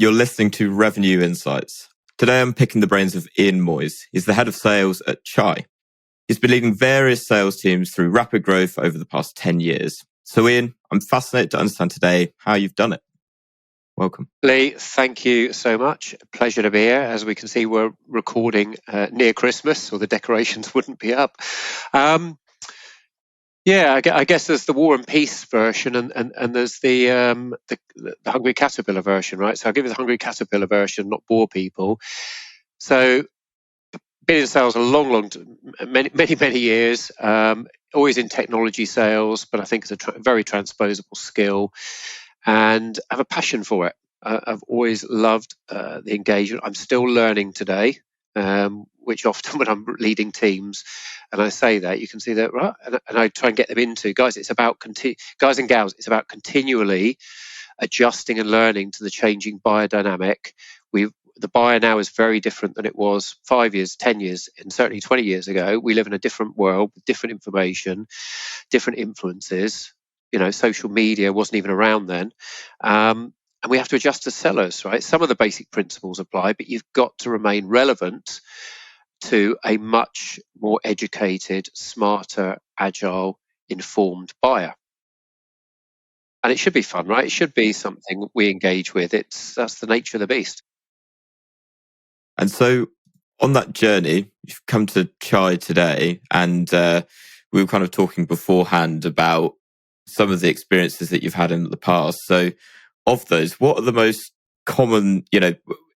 You're listening to Revenue Insights. Today I'm picking the brains of Moyse. He's the head of sales at ChAI. He's been leading various sales teams through rapid growth over the past 10 years. So Ian, I'm fascinated to understand today how you've done it. Welcome. Lee, thank you so much. Pleasure to be here. As we can see, we're recording near Christmas, or the decorations wouldn't be up. I guess there's the War and Peace version, and there's the Hungry Caterpillar version, right? So I'll give you the Hungry Caterpillar version, not bore people. So been in sales many years. Always in technology sales, but I think it's a very transposable skill, and I have a passion for it. I've always loved the engagement. I'm still learning today, which often when I'm leading teams, and I say that, you can see that, right? And I try and get them into, guys, it's about, guys and gals, it's about continually adjusting and learning to the changing buyer dynamic. The buyer now is very different than it was 5 years, 10 years, and certainly 20 years ago. We live in a different world with different information, different influences. Social media wasn't even around then. And we have to adjust as sellers, right? Some of the basic principles apply, but you've got to remain relevant to a much more educated, smarter, agile, informed buyer. And it should be fun, right? It should be something we engage with. That's the nature of the beast. And so on that journey, you've come to ChAI today, and we were kind of talking beforehand about some of the experiences that you've had in the past. So of those, what are the most common,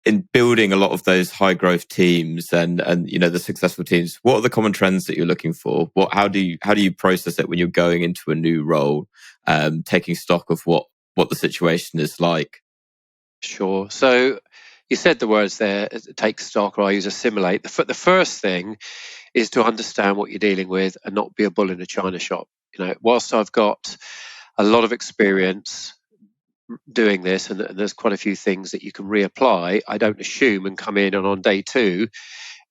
in building a lot of those high growth teams and the successful teams, what are the common trends that you're looking for? How do you process it when you're going into a new role, taking stock of what the situation is like? Sure. So you said the words there, take stock, or I use assimilate. The first thing is to understand what you're dealing with and not be a bull in a china shop. Whilst I've got a lot of experience doing this, and there's quite a few things that you can reapply, I don't assume and come in and on day two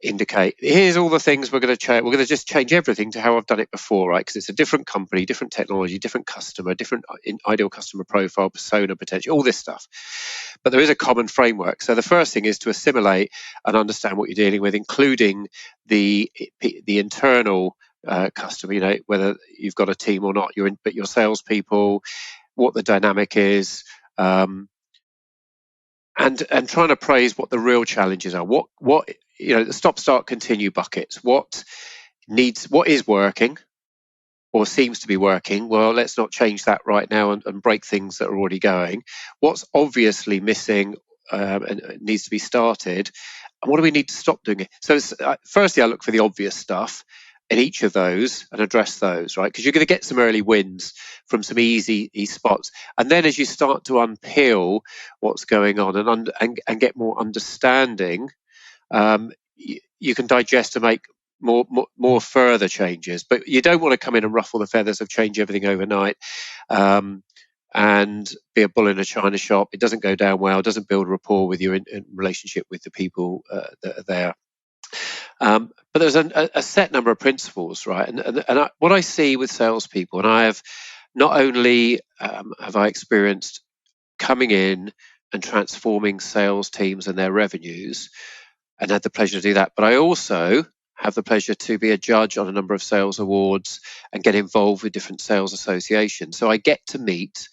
indicate, here's all the things we're going to change. We're going to just change everything to how I've done it before, right? Because it's a different company, different technology, different customer, different ideal customer profile, persona, potential, all this stuff. But there is a common framework. So the first thing is to assimilate and understand what you're dealing with, including the internal customer. Whether you've got a team or not, but your salespeople, what the dynamic is, and trying to appraise what the real challenges are. What the stop, start, continue buckets. What is working or seems to be working? Well, let's not change that right now and break things that are already going. What's obviously missing and needs to be started, and what do we need to stop doing it? So firstly, I look for the obvious stuff in each of those and address those, right? Because you're going to get some early wins from some easy spots. And then as you start to unpeel what's going on and get more understanding, you can digest and make more further changes. But you don't want to come in and ruffle the feathers of change everything overnight and be a bull in a china shop. It doesn't go down well. It doesn't build rapport with you in relationship with the people that are there. But there's a set number of principles, right? And what I see with salespeople, and I have not only have I experienced coming in and transforming sales teams and their revenues, and had the pleasure to do that, but I also have the pleasure to be a judge on a number of sales awards and get involved with different sales associations. So I get to meet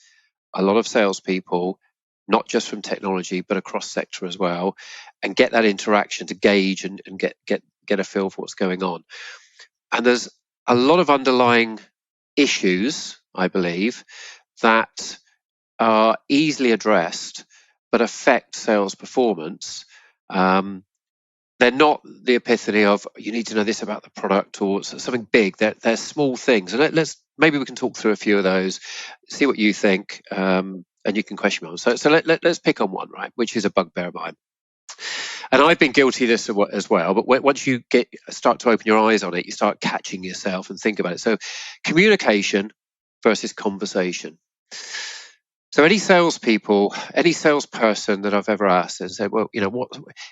a lot of salespeople, not just from technology, but across sector as well, and get that interaction to gauge and get a feel for what's going on. And there's a lot of underlying issues, I believe, that are easily addressed but affect sales performance. They're not the epiphany of you need to know this about the product or something big. They're small things, and maybe we can talk through a few of those, see what you think, and you can question me on. So let's pick on one, right, which is a bugbear of mine. And I've been guilty of this as well, but once you start to open your eyes on it, you start catching yourself and think about it. So communication versus conversation. So any salespeople, any salesperson that I've ever asked and said, well,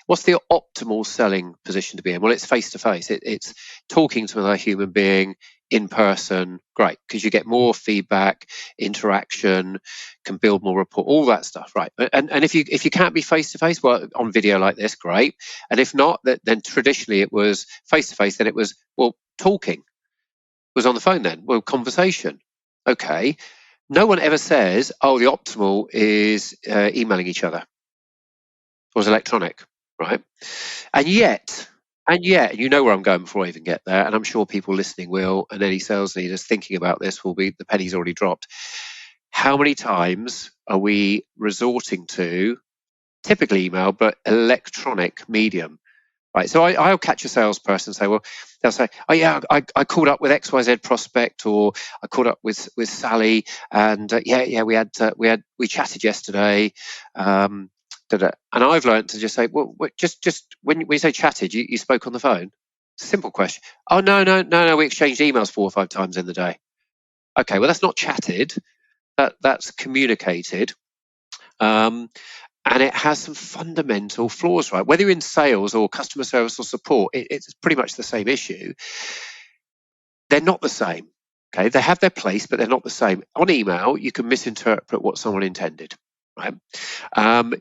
what's the optimal selling position to be in? Well, it's face to face. It's talking to another human being in person. Great, because you get more feedback, interaction, can build more rapport, all that stuff, right? And if you can't be face to face, well, on video like this, great. And if not, then traditionally it was face to face. Then it was, well, talking was on the phone. Then, well, conversation. Okay. No one ever says, oh, the optimal is emailing each other or is electronic, right? And yet, you know where I'm going before I even get there, and I'm sure people listening will, and any sales leaders thinking about this will be, the penny's already dropped. How many times are we resorting to, typically email, but electronic medium? Right, so I'll catch a salesperson and say, well, they'll say, oh yeah, I called up with XYZ prospect, or I called up with Sally, and we chatted yesterday, and I've learned to just say, well, just when you say chatted, you spoke on the phone. Simple question. Oh no, we exchanged emails 4 or 5 times in the day. Okay, well that's not chatted. That's communicated. And it has some fundamental flaws, right? Whether you're in sales or customer service or support, it's pretty much the same issue. They're not the same. Okay, they have their place, but they're not the same. On email, you can misinterpret what someone intended, right?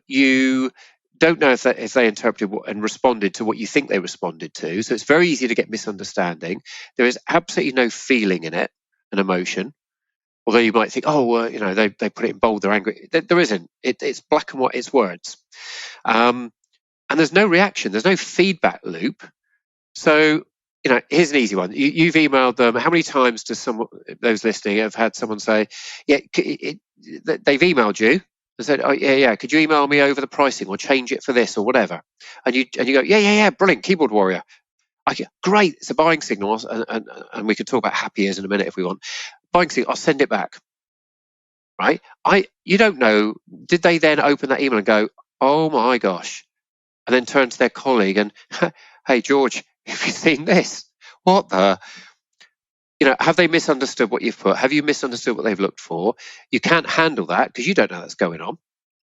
You don't know if they interpreted and responded to what you think they responded to. So it's very easy to get misunderstanding. There is absolutely no feeling in it, an emotion. Although you might think, they put it in bold, they're angry. There isn't. It's black and white. It's words. And there's no reaction. There's no feedback loop. So, here's an easy one. You've emailed them. How many times does those listening have had someone say, they've emailed you and said, oh, yeah, could you email me over the pricing or change it for this or whatever? And you go, yeah, brilliant, keyboard warrior. Great, it's a buying signal. And we can talk about happy ears in a minute if we want. Buying signal, I'll send it back. Right? You don't know, did they then open that email and go, oh my gosh, and then turn to their colleague and, hey, George, have you seen this? What the? Have they misunderstood what you've put? Have you misunderstood what they've looked for? You can't handle that because you don't know that's going on.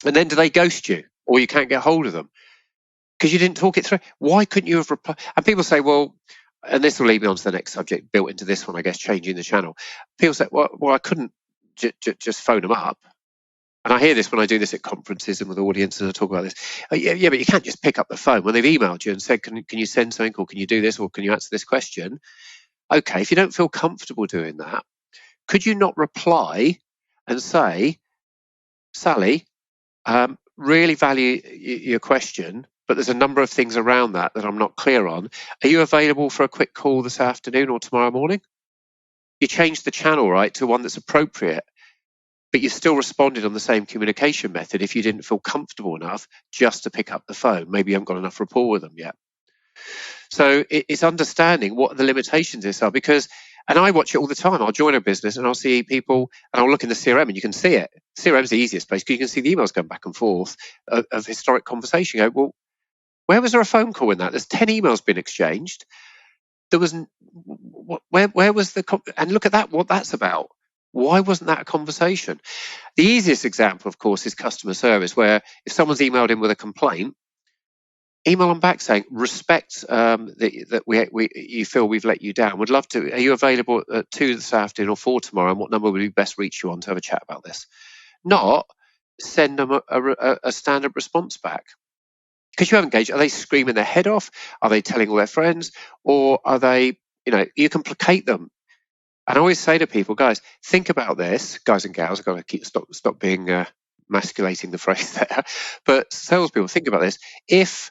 And then do they ghost you, or you can't get hold of them because you didn't talk it through? Why couldn't you have replied? And people say, well, and this will lead me on to the next subject built into this one, I guess, changing the channel. People say, well, I couldn't just phone them up. And I hear this when I do this at conferences and with audiences, I talk about this. But you can't just pick up the phone when they've emailed you and said, can you send something, or can you do this, or can you answer this question? Okay, if you don't feel comfortable doing that, could you not reply and say, Sally, really value your question, but there's a number of things around that I'm not clear on. Are you available for a quick call this afternoon or tomorrow morning? You change the channel, right, to one that's appropriate. But you still responded on the same communication method if you didn't feel comfortable enough just to pick up the phone. Maybe you haven't got enough rapport with them yet. So it's understanding what the limitations of this are, because, and I watch it all the time. I'll join a business and I'll see people, and I'll look in the CRM and you can see it. CRM is the easiest place because you can see the emails going back and forth of historic conversation. You go, well, where was there a phone call in that? There's 10 emails been exchanged. There wasn't, where was and look at that, what that's about. Why wasn't that a conversation? The easiest example, of course, is customer service, where if someone's emailed in with a complaint, email them back saying, respect that you feel we've let you down. Would love to. Are you available at 2 this afternoon or 4 tomorrow? And what number would be best reach you on to have a chat about this? Not send them a standard response back. Because you haven't engaged. Are they screaming their head off? Are they telling all their friends? Or are they, you can placate them. And I always say to people, guys, think about this, guys and gals. I've got to stop being masculating the phrase there. But salespeople, think about this. If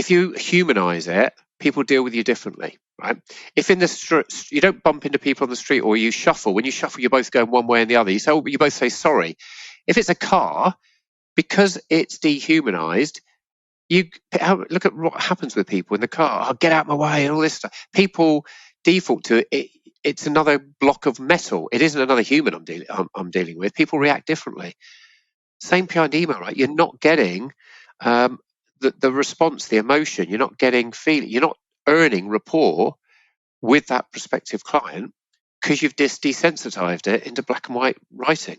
you humanize it, people deal with you differently, right? If in the street you don't bump into people on the street, or you shuffle. When you shuffle, you're both going one way and the other. You both say sorry. If it's a car, because it's dehumanized, you look at what happens with people in the car. Oh, get out of my way and all this stuff. People default to it. It's another block of metal. It isn't another human I'm dealing with. People react differently. Same behind email, right? You're not getting the response, the emotion. You're not getting feeling. You're not earning rapport with that prospective client because you've desensitized it into black and white writing.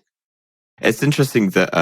It's interesting that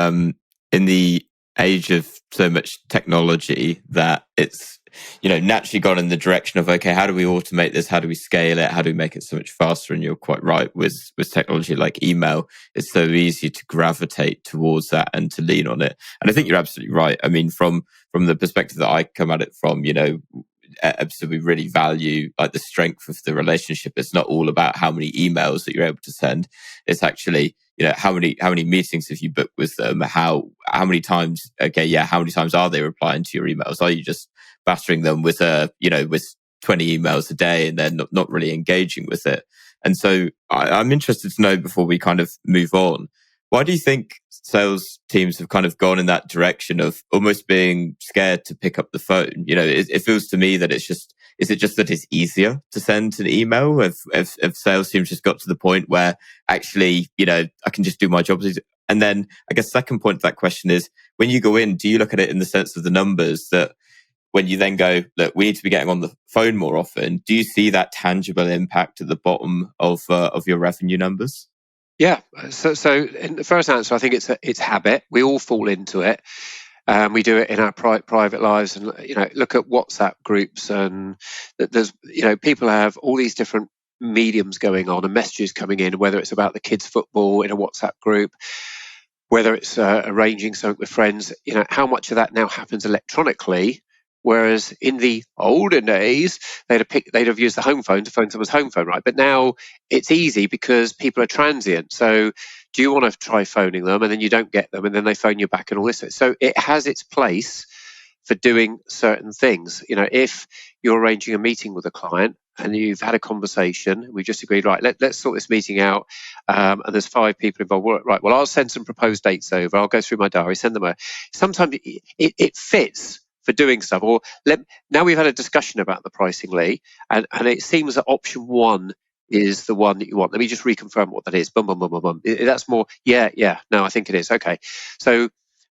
in the age of so much technology that it's naturally gone in the direction of, okay, how do we automate this? How do we scale it? How do we make it so much faster? And you're quite right, with technology like email, it's so easy to gravitate towards that and to lean on it. And I think you're absolutely right. I mean, from the perspective that I come at it from, so we really value like the strength of the relationship. It's not all about how many emails that you're able to send. It's actually, how many meetings have you booked with them? How many times? Okay, yeah, how many times are they replying to your emails? Are you just battering them with with 20 emails a day and then not really engaging with it? And so I'm interested to know, before we kind of move on, why do you think sales teams have kind of gone in that direction of almost being scared to pick up the phone? It feels to me that is it just that it's easier to send an email? If sales teams just got to the point where actually, I can just do my job? And then I guess second point to that question is, when you go in, do you look at it in the sense of the numbers, that when you then go, look, we need to be getting on the phone more often, do you see that tangible impact at the bottom of your revenue numbers? Yeah. So in the first answer, I think it's habit. We all fall into it. We do it in our private lives, and look at WhatsApp groups, and there's people have all these different mediums going on and messages coming in, whether it's about the kids' football in a WhatsApp group, whether it's arranging something with friends. How much of that now happens electronically? Whereas in the olden days, they'd have used the home phone to phone someone's home phone, right? But now it's easy because people are transient. So do you want to try phoning them, and then you don't get them, and then they phone you back and all this? So it has its place for doing certain things. If you're arranging a meeting with a client and you've had a conversation, we just agreed, right, let's sort this meeting out, and there's 5 people involved. Right, well, I'll send some proposed dates over. I'll go through my diary, send them over. Sometimes it fits for doing stuff. Or now we've had a discussion about the pricing, Lee, and it seems that option 1 is the one that you want. Let me just reconfirm what that is. Boom, boom, boom, boom, boom. That's more, yeah. No, I think it is. Okay. So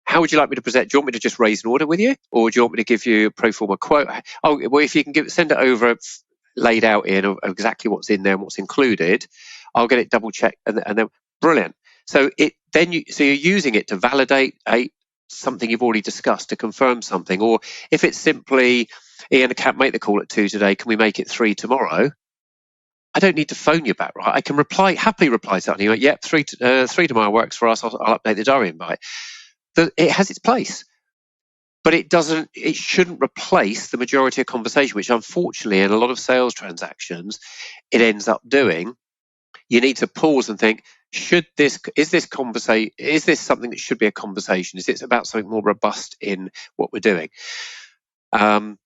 how would you like me to present? Do you want me to just raise an order with you? Or do you want me to give you a pro forma quote? Oh, well, if you can send it over laid out in of exactly what's in there and what's included, I'll get it double checked, and then brilliant. So you're using it to validate something you've already discussed, to confirm something. Or if it's simply, Ian, I can't make the call at 2 today, can we make it 3 tomorrow? I don't need to phone you back, right? I can happily reply to that. And you go, yep, 3 tomorrow works for us. I'll update the diary invite. It has its place, but it shouldn't replace the majority of conversation, which unfortunately in a lot of sales transactions it ends up doing. You need to pause and think, is this something that should be a conversation? Is it about something more robust in what we're doing? And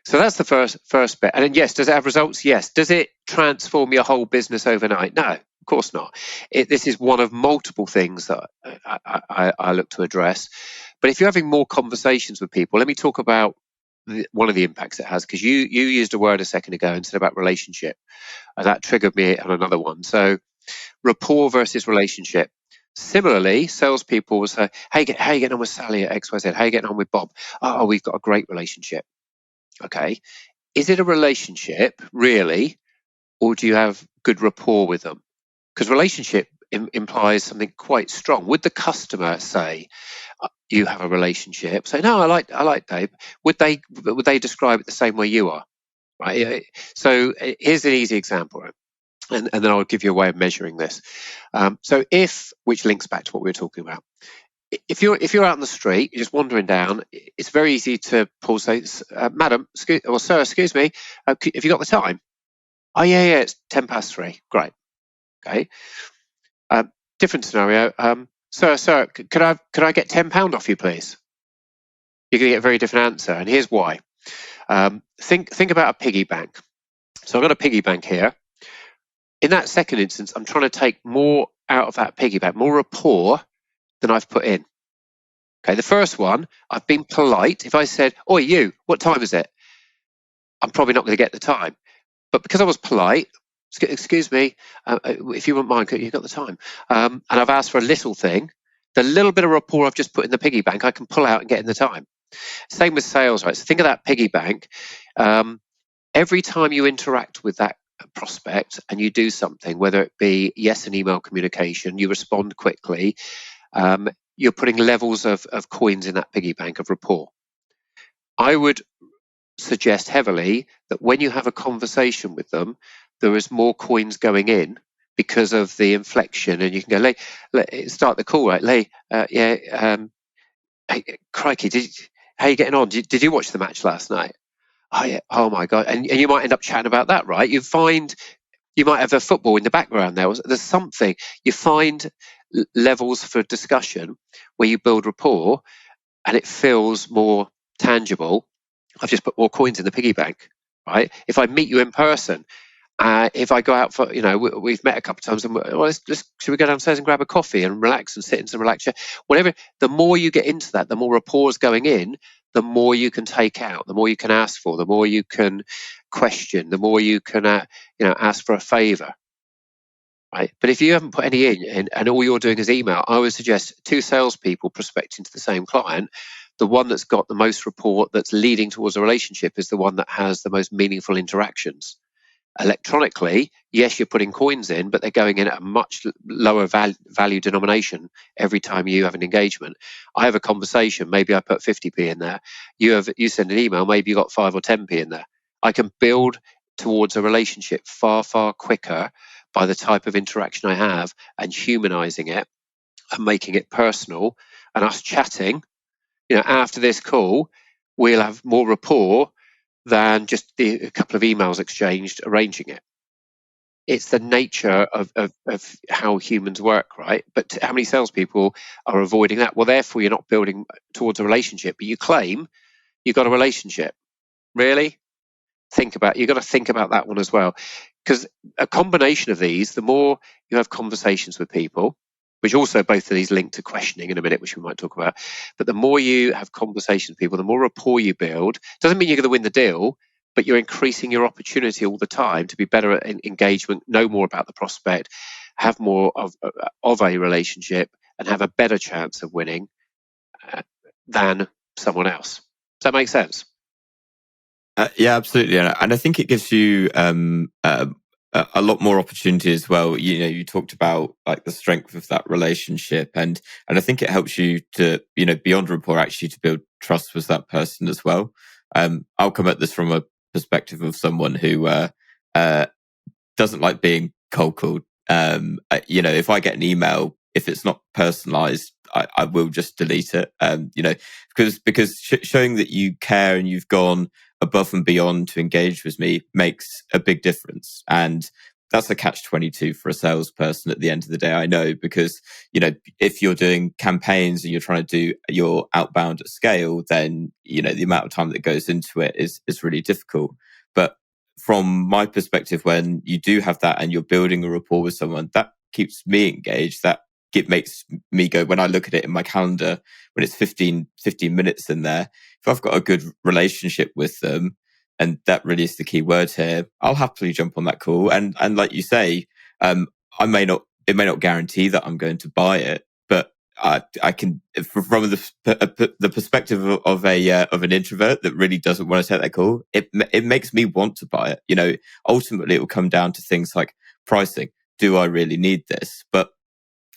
so that's the first bit. And then, yes, does it have results? Yes. Does it transform your whole business overnight? No, of course not. This is one of multiple things that I look to address. But if you're having more conversations with people, let me talk about one of the impacts it has, because you used a word a second ago and said about relationship, and that triggered me on another one. So rapport versus relationship. Similarly, salespeople will say, hey, how are you getting on with Sally at XYZ? How are you getting on with Bob? Oh, we've got a great relationship. Okay. Is it a relationship, really, or do you have good rapport with them? Because relationship implies something quite strong. Would the customer say, you have a relationship? Say, no, I like Dave. Would they describe it the same way you are? Right. So here's an easy example, and then I'll give you a way of measuring this. Which links back to what we were talking about. If you're out on the street, you're just wandering down, it's very easy to pause, say, madam, sir, excuse me, have you got the time? Oh, yeah, it's 3:10. Great. Okay. Different scenario. Sir, could I get £10 off you, please? You're going to get a very different answer, and here's why. Think about a piggy bank. So I've got a piggy bank here. In that second instance, I'm trying to take more out of that piggy bank, more rapport than I've put in. Okay, the first one, I've been polite. If I said, "Oi, you, what time is it?" I'm probably not going to get the time. But because I was polite, excuse me, if you wouldn't mind, you've got the time. And I've asked for a little thing, the little bit of rapport I've just put in the piggy bank, I can pull out and get in the time. Same with sales, right? So think of that piggy bank. Every time you interact with that prospect and you do something, whether it be yes, an email communication, you respond quickly, you're putting levels of coins in that piggy bank of rapport. I would suggest heavily that when you have a conversation with them, there is more coins going in because of the inflection, and you can go, start the call, right? Hey, crikey, how are you getting on? Did you watch the match last night? Oh yeah, oh my god, and you might end up chatting about that, right? You might have a football in the background there. There's something you find levels for discussion where you build rapport, and it feels more tangible. I've just put more coins in the piggy bank, right? If I meet you in person, if I go out for, we've met a couple of times, and should we go downstairs and grab a coffee and relax and sit in some relaxed chair? Whatever. The more you get into that, the more rapport is going in, the more you can take out, the more you can ask for, the more you can question, the more you can, ask for a favour. Right. But if you haven't put any in and all you're doing is email, I would suggest 2 salespeople prospecting to the same client. The one that's got the most rapport, that's leading towards a relationship, is the one that has the most meaningful interactions. Electronically, yes, you're putting coins in, but they're going in at a much lower value denomination every time you have an engagement. I have a conversation, maybe I put 50p in there. You send an email, maybe you got 5 or 10p in there. I can build towards a relationship far, far quicker by the type of interaction I have and humanizing it and making it personal, and us chatting. After this call, we'll have more rapport than just a couple of emails exchanged arranging it. It's the nature of how humans work, right? But how many salespeople are avoiding that? Well, therefore, you're not building towards a relationship, but you claim you've got a relationship. Really? You've got to think about that one as well. Because a combination of these, the more you have conversations with people, which also both of these link to questioning in a minute, which we might talk about, but the more you have conversations with people, the more rapport you build. Doesn't mean you're going to win the deal, but you're increasing your opportunity all the time to be better at engagement, know more about the prospect, have more of a relationship, and have a better chance of winning than someone else. Does that make sense? Yeah, absolutely, and I think it gives you a lot more opportunity as well. You talked about like the strength of that relationship, and I think it helps you to beyond rapport, actually, to build trust with that person as well. I'll come at this from a perspective of someone who doesn't like being cold called. If I get an email, if it's not personalized, I will just delete it. Because showing that you care and you've gone above and beyond to engage with me makes a big difference. And that's a catch-22 for a salesperson at the end of the day, I know, because, if you're doing campaigns and you're trying to do your outbound at scale, then, the amount of time that goes into it is really difficult. But from my perspective, when you do have that and you're building a rapport with someone, that keeps me engaged. It makes me go, when I look at it in my calendar, when it's 15 minutes in there, if I've got a good relationship with them, and that really is the key word here, I'll happily jump on that call. And like you say, it may not guarantee that I'm going to buy it, but I can, from the perspective of an introvert that really doesn't want to take that call, it makes me want to buy it. Ultimately, it will come down to things like pricing. Do I really need this? But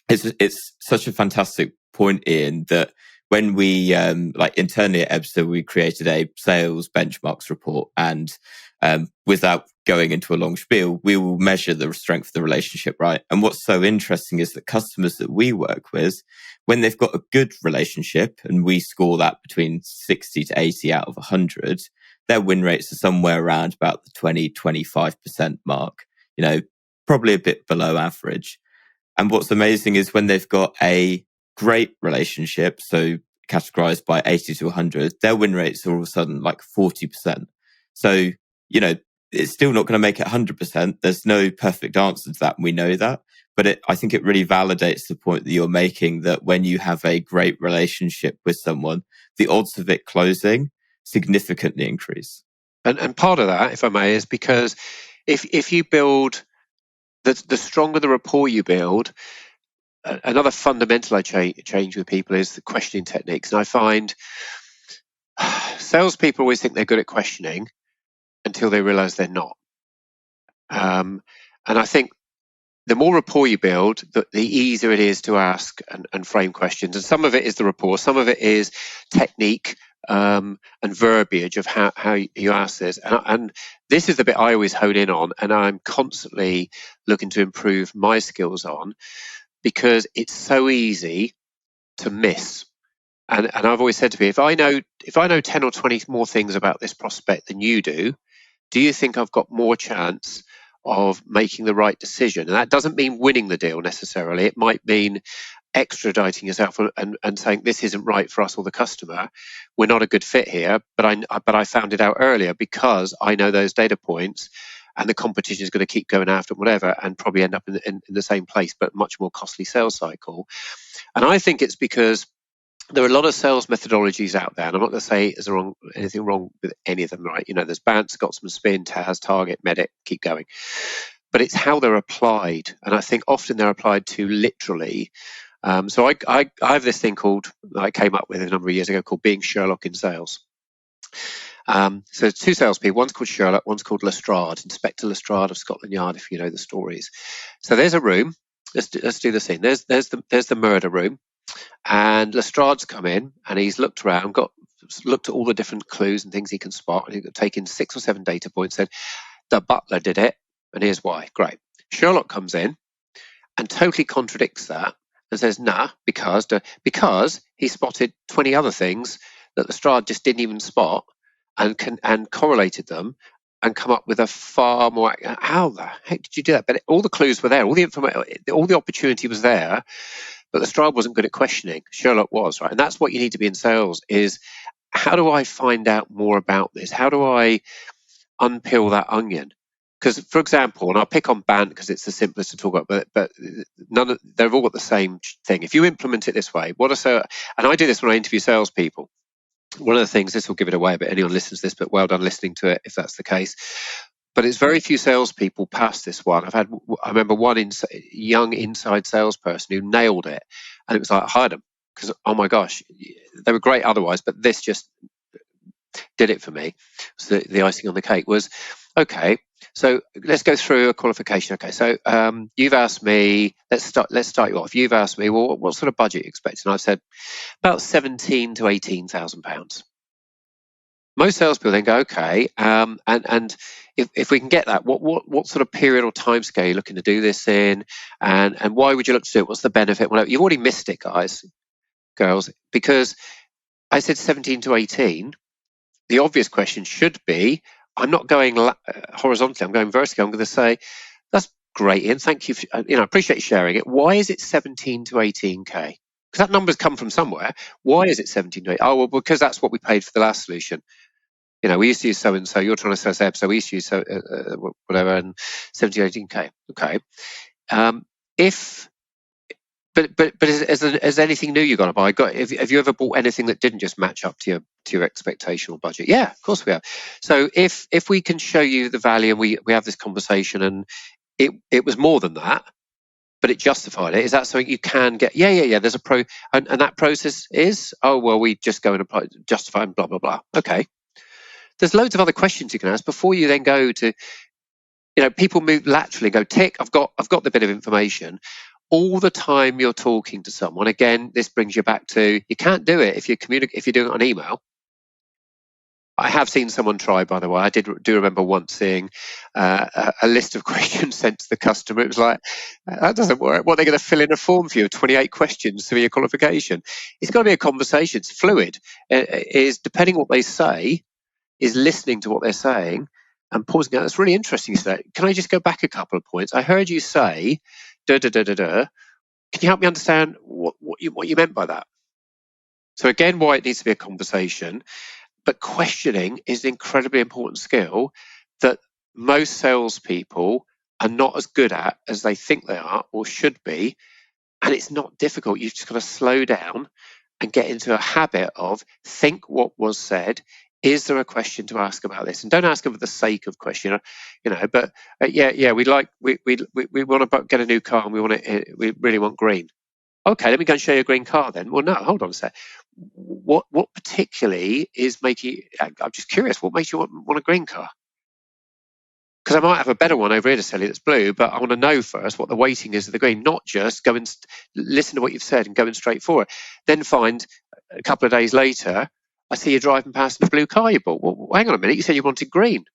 it's such a fantastic point, Ian, that when we internally at Ebster, we created a sales benchmarks report, and without going into a long spiel, we will measure the strength of the relationship, right? And what's so interesting is that customers that we work with, when they've got a good relationship, and we score that between 60 to 80 out of 100, their win rates are somewhere around about the 20-25% mark, probably a bit below average. And what's amazing is when they've got a great relationship, so categorized by 80 to 100, their win rates are all of a sudden like 40%. So, it's still not going to make it 100%. There's no perfect answer to that. And we know that. But I think it really validates the point that you're making, that when you have a great relationship with someone, the odds of it closing significantly increase. And part of that, if I may, is because if you build, the stronger the rapport you build, another fundamental I change with people is the questioning techniques. And I find salespeople always think they're good at questioning until they realize they're not. And I think the more rapport you build, the easier it is to ask and frame questions. And some of it is the rapport, some of it is technique and verbiage of how you ask this. And this is the bit I always hone in on, and I'm constantly looking to improve my skills on, because it's so easy to miss. And I've always said to people, if I know 10 or 20 more things about this prospect than you do you think I've got more chance of making the right decision? And that doesn't mean winning the deal necessarily. It might mean extraditing yourself and saying this isn't right for us or the customer. We're not a good fit here, but I found it out earlier because I know those data points, and the competition is going to keep going after whatever and probably end up in the same place, but much more costly sales cycle. And I think it's because there are a lot of sales methodologies out there, and I'm not going to say there's anything wrong with any of them, right? There's BANT, Scotsman, Spin, TAS, Target, Medic, keep going. But it's how they're applied, and I think often they're applied too literally. So I have this thing called, I came up with a number of years ago, called being Sherlock in sales. So two salespeople, one's called Sherlock, one's called Lestrade, Inspector Lestrade of Scotland Yard, if you know the stories. So there's a room. Let's do the scene. There's the murder room. And Lestrade's come in and he's looked around, looked at all the different clues and things he can spot, and he's taken 6 or 7 data points, said the butler did it, and here's why. Great. Sherlock comes in and totally contradicts that and says, nah, because he spotted 20 other things that Lestrade just didn't even spot, and correlated them and come up with a far more. How the heck did you do that? But all the clues were there, all the information, all the opportunity was there. But Lestrade wasn't good at questioning. Sherlock was, right? And that's what you need to be in sales, is how do I find out more about this? How do I unpeel that onion? Because, for example, and I'll pick on BANT because it's the simplest to talk about, but they've all got the same thing. If you implement it this way, and I do this when I interview salespeople. One of the things, this will give it away, but anyone listens to this, but well done listening to it if that's the case. But it's very few salespeople pass this one. I remember one young inside salesperson who nailed it, and it was like, I hired them because, oh my gosh, they were great otherwise, but this just did it for me. So the icing on the cake was, okay, so let's go through a qualification. Okay, so you've asked me, let's start you off. You've asked me, well, what sort of budget you expect? And I've said about £17,000 to £18,000. Most salespeople then go, okay, and if we can get that, what sort of period or time scale are you looking to do this in, and why would you look to do it? What's the benefit? Well, you've already missed it, guys, girls, because I said 17 to 18. The obvious question should be, I'm not going horizontally, I'm going vertically. I'm going to say, that's great, Ian, thank you. I appreciate you sharing it. Why is it 17 to 18K? Because that number's come from somewhere. Why is it 17 to 18? Oh, well, because that's what we paid for the last solution. We used to use so and so. You're trying to sell so we used to use so whatever, and 17, 18K. Okay. But is anything new you got to buy? Have you ever bought anything that didn't just match up to your expectation or budget? Yeah, of course we have. So if we can show you the value, and we have this conversation, and it was more than that, but it justified it. Is that something you can get? Yeah. There's a and that process is, oh well, we just go and apply, justify, and blah blah blah. Okay. There's loads of other questions you can ask before you then go to, people move laterally, go tick, I've got the bit of information. All the time you're talking to someone, again, this brings you back to, you can't do it if you're doing it on email. I have seen someone try, by the way. I do remember once seeing a list of questions sent to the customer. It was like, that doesn't work. What, they're going to fill in a form for you, 28 questions to be a qualification? It's got to be a conversation. It's fluid. It is, depending what they say, is listening to what they're saying and pausing out. That's really interesting. So, can I just go back a couple of points? I heard you say, da da da da da. Can you help me understand what you meant by that? So again, why it needs to be a conversation, but questioning is an incredibly important skill that most salespeople are not as good at as they think they are or should be. And it's not difficult. You've just got to slow down and get into a habit of think what was said. Is there a question to ask about this? And don't ask them for the sake of question, But we want to get a new car and we really want green. Okay, let me go and show you a green car then. Well, no, hold on a sec. What particularly is making? I'm just curious. What makes you want a green car? because I might have a better one over here to sell you that's blue, but I want to know first what the weighting is of the green, not just go and listen to what you've said and going straight for it. Then find a couple of days later, I see you driving past in a blue car you bought. Well, hang on a minute, you said you wanted green.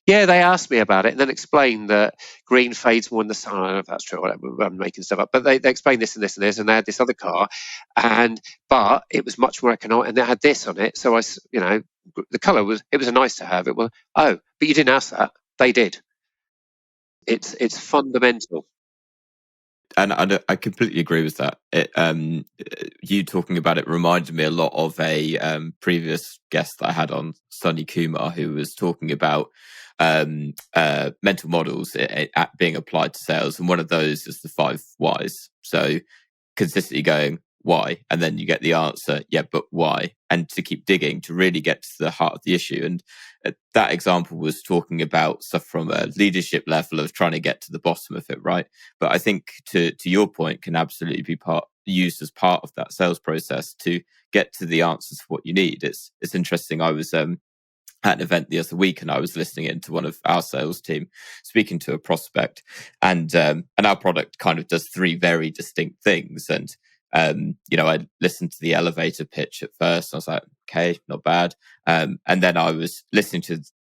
Yeah, they asked me about it and then explained that green fades more in the sun. I don't know if that's true. I'm making stuff up, but they explained this and this and this, and they had this other car, but it was much more economic, and they had this on it. So the colour was a nice to have. It was but you didn't ask that. They did. It's fundamental. And I completely agree with that. You talking about it reminded me a lot of a previous guest that I had on, Sunny Kumar, who was talking about mental models being applied to sales, and one of those is the 5 whys. So consistently going why, and then you get the answer, yeah, but why, and to keep digging to really get to the heart of the issue. And that example was talking about stuff from a leadership level of trying to get to the bottom of it, right? But I think to your point, can absolutely be used as part of that sales process to get to the answers for what you need. It's interesting. I was at an event the other week, and I was listening in to one of our sales team speaking to a prospect, and our product kind of does 3 very distinct things. And I listened to the elevator pitch at first. I was like, okay, not bad. And then I was listening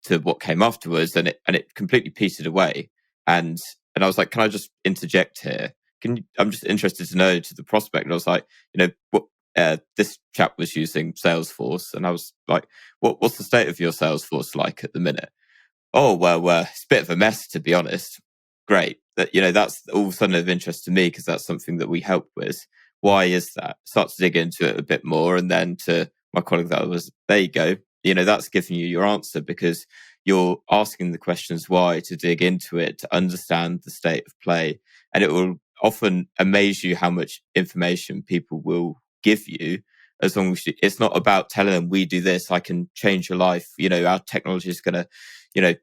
to what came afterwards, and it completely petered away. And I was like, can I just interject here? I'm just interested to know, to the prospect. And I was like, what this chap was using Salesforce, and I was like, what's the state of your Salesforce like at the minute? Oh, well, it's a bit of a mess, to be honest. Great. That's all of a sudden of interest to me, because that's something that we help with. Why is that? Start to dig into it a bit more. And then to my colleague, that was, there you go. That's giving you your answer, because you're asking the questions why, to dig into it, to understand the state of play. And it will often amaze you how much information people will give you, as long as it's not about telling them, we do this, I can change your life. Our technology is going to,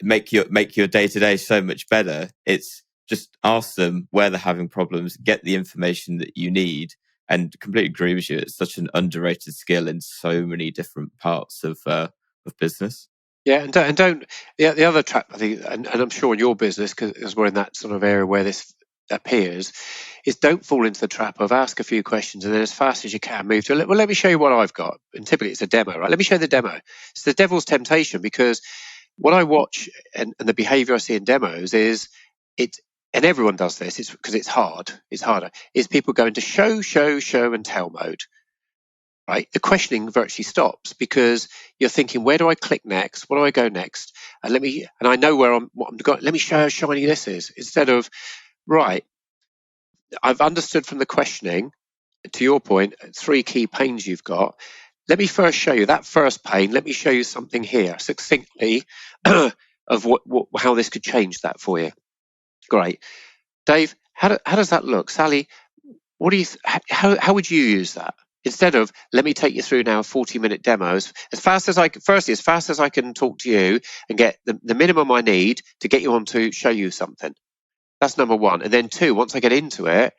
make your day to day so much better. It's just ask them where they're having problems, get the information that you need, and completely agree with you. It's such an underrated skill in so many different parts of business. Yeah, and don't the other trap, I think, and I'm sure in your business, because we're in that sort of area where this appears, is don't fall into the trap of ask a few questions and then as fast as you can move to, well, let me show you what I've got. And typically it's a demo, right? Let me show you the demo. It's the devil's temptation, because what I watch and the behavior I see in demos is and everyone does this, it's because it's harder, is people go into show and tell mode. Right, the questioning virtually stops, because you're thinking, where do I click next? What do I go next? And I know what I'm going. Let me show how shiny this is. Instead of, right, I've understood from the questioning, to your point, 3 key pains you've got. Let me first show you that first pain. Let me show you something here succinctly of how this could change that for you. Great, Dave. How does that look, Sally? What do you? How would you use that? Instead of, let me take you through now a 40-minute demo as fast as I can talk to you and get the minimum I need to get you on to show you something. That's number 1. And then 2, once I get into it,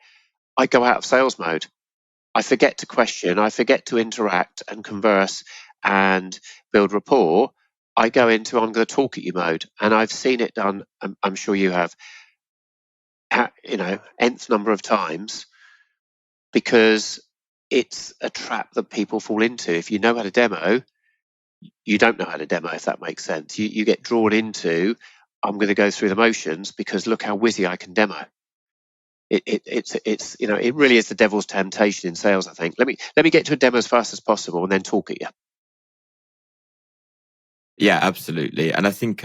I go out of sales mode. I forget to question, I forget to interact and converse and build rapport. I go into, I'm going to talk at you mode. And I've seen it done, I'm sure you have, nth number of times, because it's a trap that people fall into. If you know how to demo, you don't know how to demo, if that makes sense. You get drawn into, I'm going to go through the motions because look how whizzy I can demo. It really is the devil's temptation in sales, I think. Let me get to a demo as fast as possible and then talk at you. Yeah, absolutely. And I think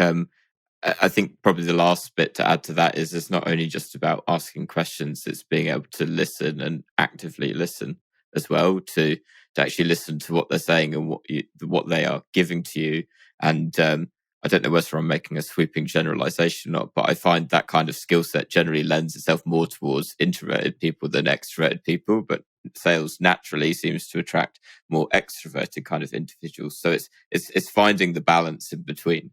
probably the last bit to add to that is it's not only just about asking questions, it's being able to listen and actively listen as well, to actually listen to what they're saying and what they are giving to you. And I don't know whether I'm making a sweeping generalization or not, but I find that kind of skill set generally lends itself more towards introverted people than extroverted people. But sales naturally seems to attract more extroverted kind of individuals. So it's finding the balance in between.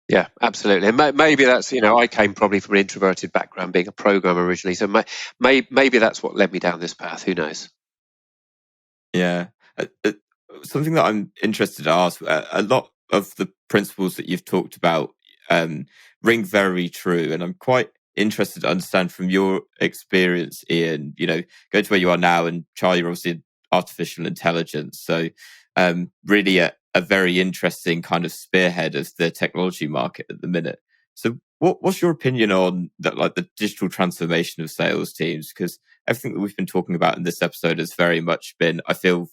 Yeah, absolutely. And maybe that's, I came probably from an introverted background, being a programmer originally. So maybe that's what led me down this path. Who knows? Yeah. Something that I'm interested to ask, a lot of the principles that you've talked about ring very true. And I'm quite interested to understand from your experience, Ian, go to where you are now, and ChAI, you're obviously in artificial intelligence. So really a very interesting kind of spearhead of the technology market at the minute. So what's your opinion on that, like the digital transformation of sales teams? Because everything that we've been talking about in this episode has very much been, I feel,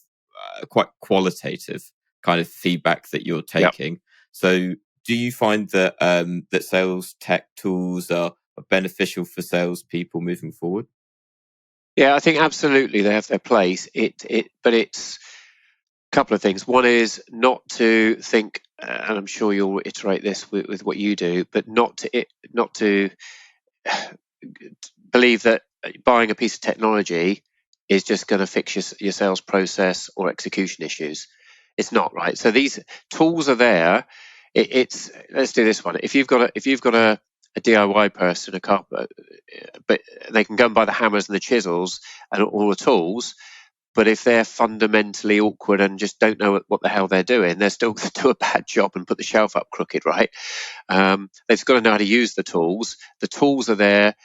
quite qualitative kind of feedback that you're Yep. taking. So do you find that that sales tech tools are beneficial for salespeople moving forward? Yeah, I think absolutely they have their place. But it's a couple of things. One is not to think, and I'm sure you'll iterate this with what you do, but not to believe that buying a piece of technology is just going to fix your sales process or execution issues. It's not, right. So these tools are there. It's let's do this one. If you've got a DIY person, a carpenter, but they can go and buy the hammers and the chisels and all the tools. But if they're fundamentally awkward and just don't know what the hell they're doing, they're still going to do a bad job and put the shelf up crooked, right? They've got to know how to use the tools. The tools are there.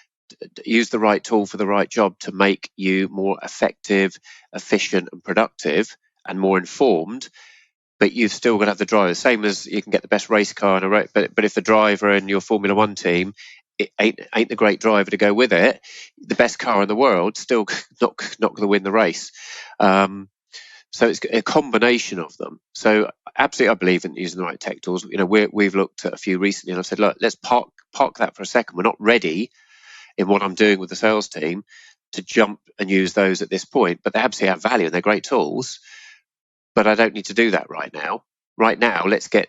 Use the right tool for the right job to make you more effective, efficient, and productive, and more informed. But you've still got to have the driver. Same as you can get the best race car in a race, but if the driver in your Formula One team it ain't the great driver to go with it, the best car in the world still not going to win the race. So it's a combination of them. So absolutely, I believe in using the right tech tools. We've looked at a few recently, and I've said, look, let's park that for a second. We're not ready in what I'm doing with the sales team to jump and use those at this point, but they absolutely have value and they're great tools. But I don't need to do that right now. Right now, let's get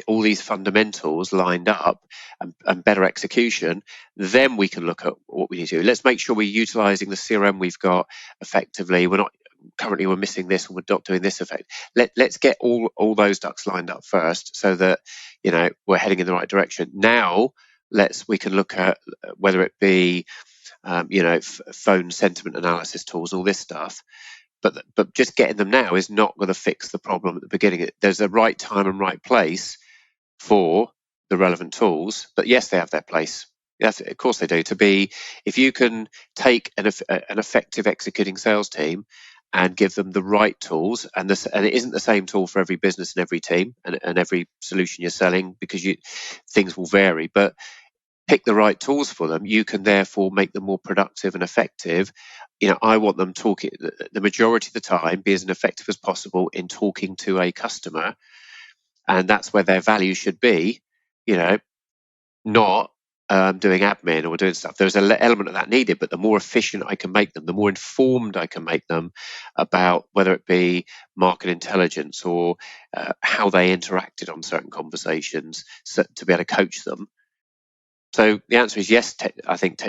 all these fundamentals lined up and better execution. Then we can look at what we need to do. Let's make sure we're utilizing the CRM we've got effectively. We're missing this, and we're not doing this effect. Let's get all those ducks lined up first, so that we're heading in the right direction. Now, we can look at whether it be phone sentiment analysis tools, all this stuff. But just getting them now is not going to fix the problem at the beginning. There's a right time and right place for the relevant tools. But yes, they have their place. Yes, of course they do. If you can take an effective executing sales team and give them the right tools, and it isn't the same tool for every business and every team and every solution you're selling, because things will vary. But pick the right tools for them, you can therefore make them more productive and effective. I want them talking the majority of the time, be as effective as possible in talking to a customer, and that's where their value should be. Not doing admin or doing stuff. There's an element of that needed, but the more efficient I can make them, the more informed I can make them about whether it be market intelligence or how they interacted on certain conversations, to be able to coach them. So the answer is yes. I think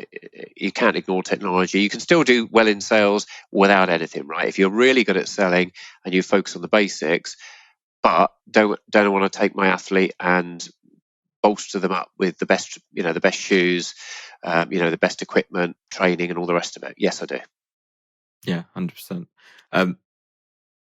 you can't ignore technology. You can still do well in sales without anything, right? If you're really good at selling and you focus on the basics, but don't want to take my athlete and bolster them up with the best shoes, the best equipment, training, and all the rest of it. Yes, I do. Yeah, 100%.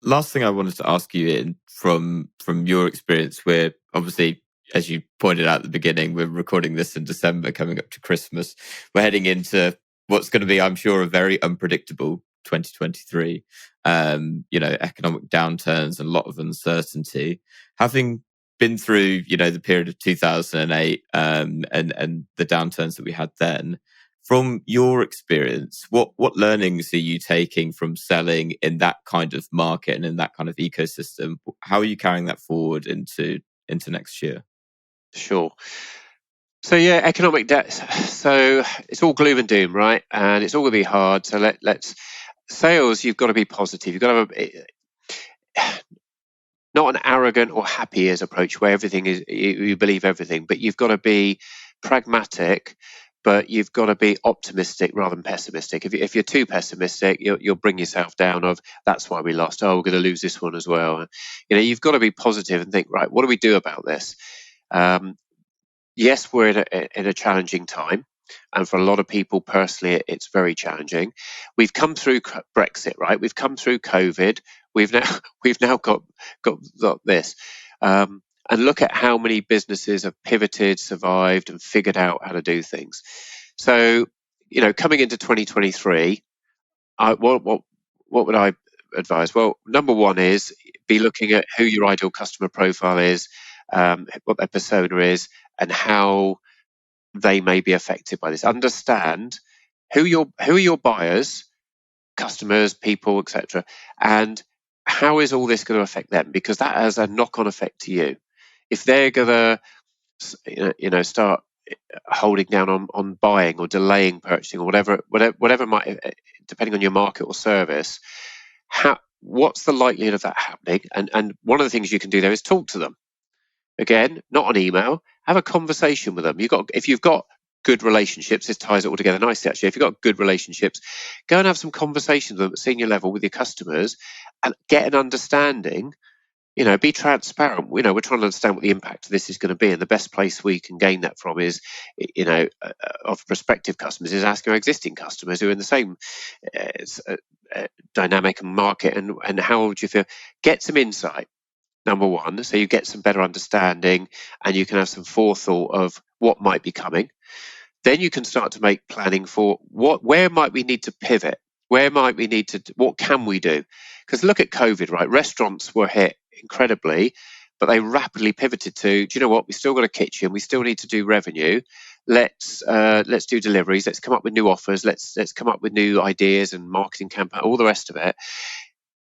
Last thing I wanted to ask you, Ian, from your experience, where obviously, as you pointed out at the beginning, we're recording this in December, coming up to Christmas. We're heading into what's going to be, I'm sure, a very unpredictable 2023. Economic downturns and a lot of uncertainty. Having been through, the period of 2008 and the downturns that we had then, from your experience, what learnings are you taking from selling in that kind of market and in that kind of ecosystem? How are you carrying that forward into next year? Sure. So yeah, economic debt. So it's all gloom and doom, right? And it's all going to be hard. So let's sales. You've got to be positive. You've got to have not an arrogant or happy as approach where everything is you believe everything, but you've got to be pragmatic. But you've got to be optimistic rather than pessimistic. If you're too pessimistic, you'll bring yourself down. That's why we lost. Oh, we're going to lose this one as well. You've got to be positive and think, right, what do we do about this? Yes, we're in a challenging time, and for a lot of people personally, it's very challenging. We've come through Brexit, right? We've come through COVID. We've now got this. and look at how many businesses have pivoted, survived, and figured out how to do things. So, coming into 2023, what would I advise? Well, number one is be looking at who your ideal customer profile is, what their persona is, and how they may be affected by this. Understand who are your buyers, customers, people, etc., and how is all this going to affect them? Because that has a knock-on effect to you. If they're going to, start holding down on buying or delaying purchasing or whatever might, depending on your market or service, what's the likelihood of that happening? And one of the things you can do there is talk to them. Again, not on email. Have a conversation with them. If you've got good relationships, this ties it all together nicely. Actually, if you've got good relationships, go and have some conversations with them at senior level with your customers, and get an understanding. Be transparent. We're trying to understand what the impact of this is going to be, and the best place we can gain that from is, of prospective customers, is asking our existing customers who are in the same dynamic and market, and how would you feel? Get some insight. Number one, so you get some better understanding, and you can have some forethought of what might be coming. Then you can start to make planning for where might we need to pivot? What can we do? Because look at COVID, right? Restaurants were hit incredibly, but they rapidly pivoted to, do you know what? We still got a kitchen. We still need to do revenue. Let's do deliveries. Let's come up with new offers. Let's come up with new ideas and marketing campaign, all the rest of it.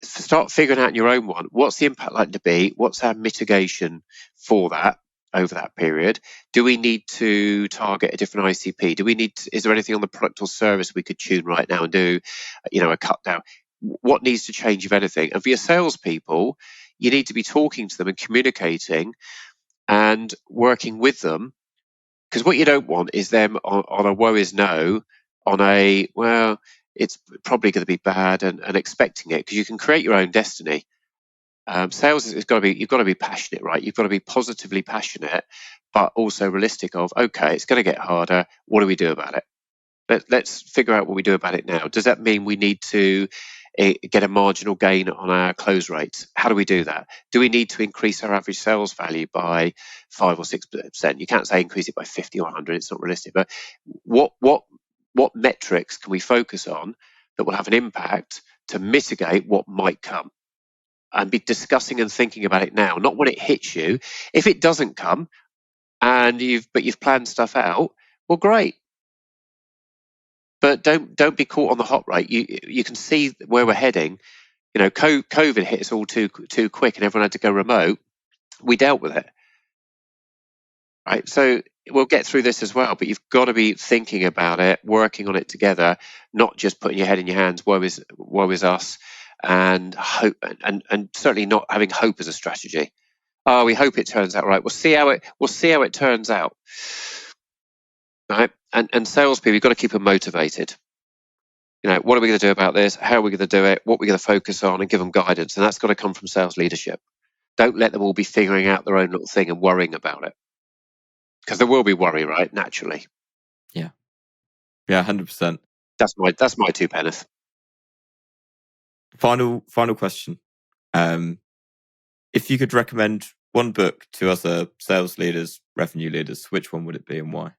Start figuring out your own one. What's the impact likely to be? What's our mitigation for that over that period? Do we need to target a different ICP? Is there anything on the product or service we could tune right now and do, a cut down? What needs to change, if anything? And for your salespeople, you need to be talking to them and communicating and working with them, because what you don't want is them on a woe is no, on a, well, it's probably going to be bad, and expecting it, because you can create your own destiny. Sales you've got to be passionate, right? You've got to be positively passionate, but also realistic of, okay, it's going to get harder. What do we do about it? Let's figure out what we do about it now. Does that mean we need to get a marginal gain on our close rates? How do we do that? Do we need to increase our average sales value by 5 or 6%? You can't say increase it by 50 or 100. It's not realistic. But what metrics can we focus on that will have an impact to mitigate what might come? And be discussing and thinking about it now, not when it hits you. If it doesn't come and you've planned stuff out, well, great. But don't be caught on the hot rate. You can see where we're heading. COVID hit us all too quick, and everyone had to go remote. We dealt with it, right? So we'll get through this as well. But you've got to be thinking about it, working on it together, not just putting your head in your hands. Woe is us, and hope, and certainly not having hope as a strategy. Oh, we hope it turns out right. We'll see how it turns out. Right? And salespeople, you've got to keep them motivated. What are we going to do about this? How are we going to do it? What are we going to focus on, and give them guidance? And that's got to come from sales leadership. Don't let them all be figuring out their own little thing and worrying about it, because there will be worry, right? Naturally. Yeah, 100%. That's my two penneth. Final question. If you could recommend one book to other sales leaders, revenue leaders, which one would it be and why?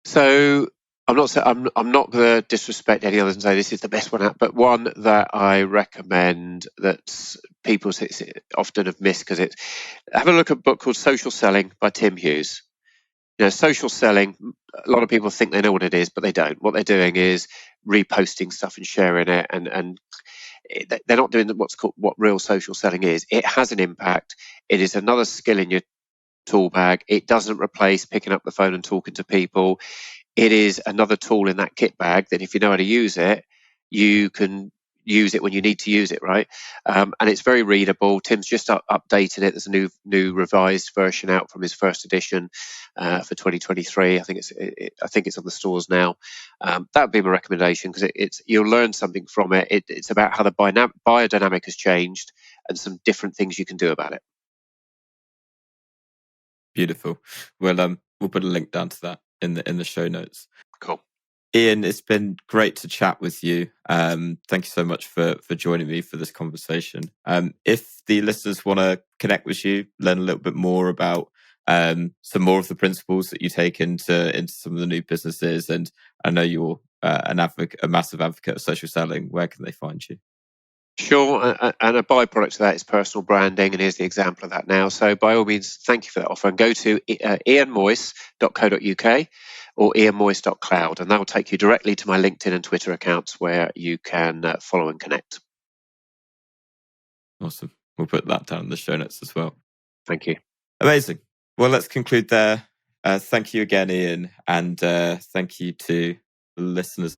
So I'm not going to disrespect any others and say this is the best one out, but one that I recommend that people often have missed, because have a look at a book called Social Selling by Tim Hughes. Social selling, a lot of people think they know what it is, but they don't. What they're doing is reposting stuff and sharing it, and they're not doing what real social selling is. It has an impact. It is another skill in your tool bag. It doesn't replace picking up the phone and talking to people. It is another tool in that kit bag that if you know how to use it, you can use it when you need to use it, right? And it's very readable. Tim's just updated it. There's a new revised version out from his first edition for 2023. I think it's on the stores now. That would be my recommendation, because you'll learn something from it. It's about how the biodynamic has changed and some different things you can do about it. Beautiful. Well, we'll put a link down to that in the show notes. Cool. Ian, it's been great to chat with you. Thank you so much for joining me for this conversation. If the listeners want to connect with you, learn a little bit more about some more of the principles that you take into some of the new businesses, and I know you're a massive advocate of social selling. Where can they find you? Sure, and a byproduct of that is personal branding, and here's the example of that now. So by all means, thank you for that offer, and go to ianmoyse.co.uk or ianmoyse.cloud, and that will take you directly to my LinkedIn and Twitter accounts where you can follow and connect. Awesome. We'll put that down in the show notes as well. Thank you. Amazing. Well, let's conclude there. Thank you again, Ian, and thank you to listeners.